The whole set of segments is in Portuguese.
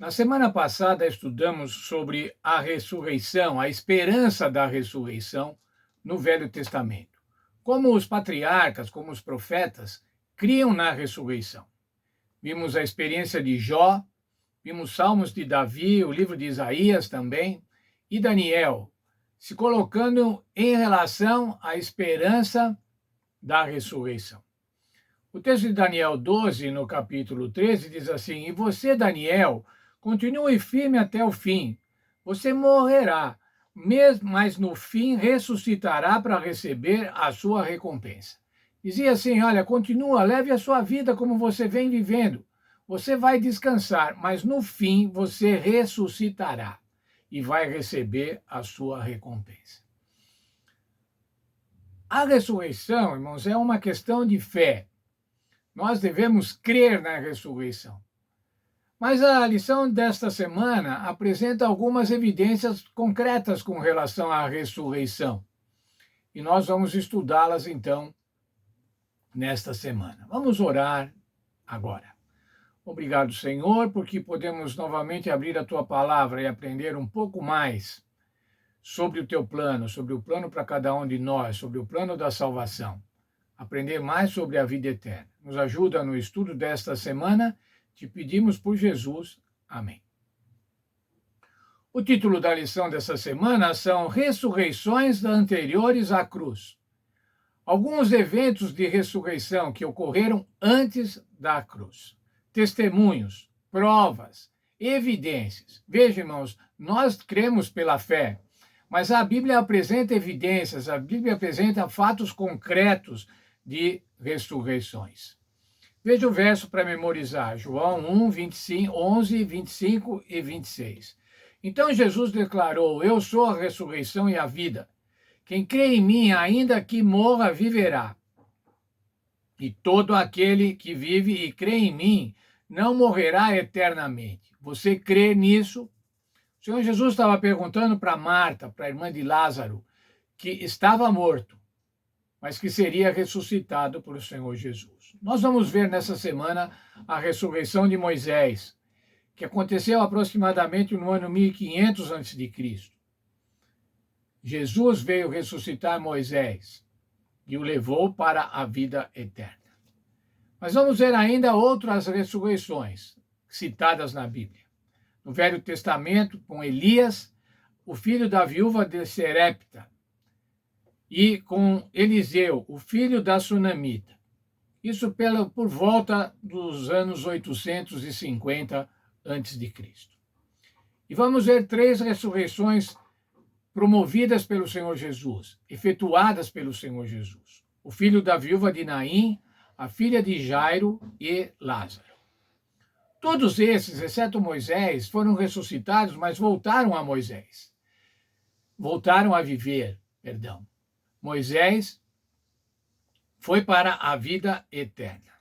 Na semana passada, estudamos sobre a ressurreição, a esperança da ressurreição no Velho Testamento. Como os patriarcas, como os profetas, criam na ressurreição. Vimos a experiência de Jó, vimos Salmos de Davi, o livro de Isaías também, e Daniel, se colocando em relação à esperança da ressurreição. O texto de Daniel 12, no capítulo 13, diz assim: E você, Daniel, continue firme até o fim. Você morrerá, mas no fim ressuscitará para receber a sua recompensa. Dizia assim: Olha, continua, leve a sua vida como você vem vivendo. Você vai descansar, mas no fim você ressuscitará e vai receber a sua recompensa. A ressurreição, irmãos, é uma questão de fé. Nós devemos crer na ressurreição. Mas a lição desta semana apresenta algumas evidências concretas com relação à ressurreição. E nós vamos estudá-las, então, nesta semana. Vamos orar agora. Obrigado, Senhor, porque podemos novamente abrir a Tua palavra e aprender um pouco mais sobre o Teu plano, sobre o plano para cada um de nós, sobre o plano da salvação. Aprender mais sobre a vida eterna. Nos ajuda no estudo desta semana. Te pedimos por Jesus. Amém. O título da lição dessa semana são Ressurreições anteriores à cruz. Alguns eventos de ressurreição que ocorreram antes da cruz. Testemunhos, provas, evidências. Veja, irmãos, nós cremos pela fé, mas a Bíblia apresenta evidências, a Bíblia apresenta fatos concretos de ressurreições. Veja o verso para memorizar, João 1, 25, 11, 25 e 26. Então Jesus declarou: Eu sou a ressurreição e a vida. Quem crê em mim, ainda que morra, viverá. E todo aquele que vive e crê em mim não morrerá eternamente. Você crê nisso? O Senhor Jesus estava perguntando para Marta, para a irmã de Lázaro, que estava morto, mas que seria ressuscitado pelo Senhor Jesus. Nós vamos ver nessa semana a ressurreição de Moisés, que aconteceu aproximadamente no ano 1500 a.C. Jesus veio ressuscitar Moisés e o levou para a vida eterna. Mas vamos ver ainda outras ressurreições citadas na Bíblia. No Velho Testamento, com Elias, o filho da viúva de Serepta, e com Eliseu, o filho da Sunamita. Isso por volta dos anos 850 a.C. E vamos ver 3 ressurreições promovidas pelo Senhor Jesus, efetuadas pelo Senhor Jesus. O filho da viúva de Naim, a filha de Jairo e Lázaro. Todos esses, exceto Moisés, foram ressuscitados, mas voltaram a Moisés. Voltaram a viver, perdão. Moisés foi para a vida eterna.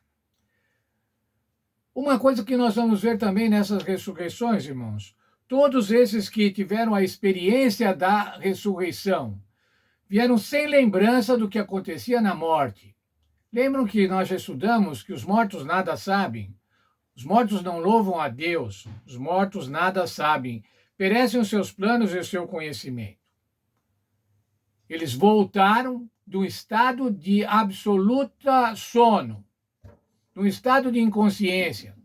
Uma coisa que nós vamos ver também nessas ressurreições, irmãos, todos esses que tiveram a experiência da ressurreição vieram sem lembrança do que acontecia na morte. Lembram que nós já estudamos que os mortos nada sabem? Os mortos não louvam a Deus, os mortos nada sabem, perecem os seus planos e o seu conhecimento. Eles voltaram do estado de absoluta sono, de um estado de inconsciência,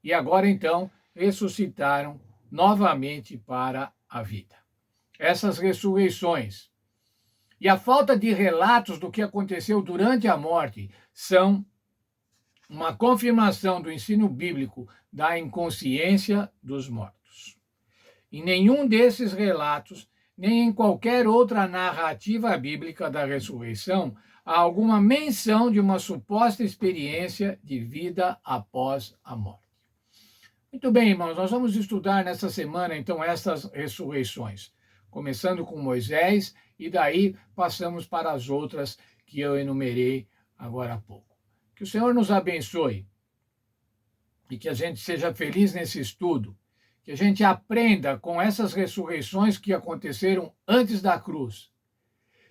e agora então ressuscitaram novamente para a vida. Essas ressurreições e a falta de relatos do que aconteceu durante a morte são uma confirmação do ensino bíblico da inconsciência dos mortos. Em nenhum desses relatos, nem em qualquer outra narrativa bíblica da ressurreição, há alguma menção de uma suposta experiência de vida após a morte. Muito bem, irmãos, nós vamos estudar nessa semana, então, essas ressurreições, começando com Moisés, e daí passamos para as outras que eu enumerei agora há pouco. Que o Senhor nos abençoe e que a gente seja feliz nesse estudo, que a gente aprenda com essas ressurreições que aconteceram antes da cruz,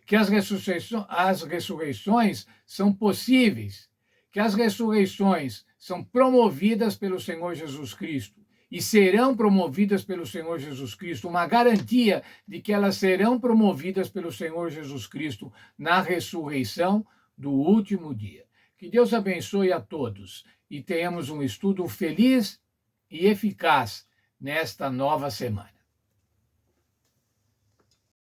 que as ressurreições são possíveis, que as ressurreições são promovidas pelo Senhor Jesus Cristo e serão promovidas pelo Senhor Jesus Cristo, uma garantia de que elas serão promovidas pelo Senhor Jesus Cristo na ressurreição do último dia. Que Deus abençoe a todos e tenhamos um estudo feliz e eficaz nesta nova semana.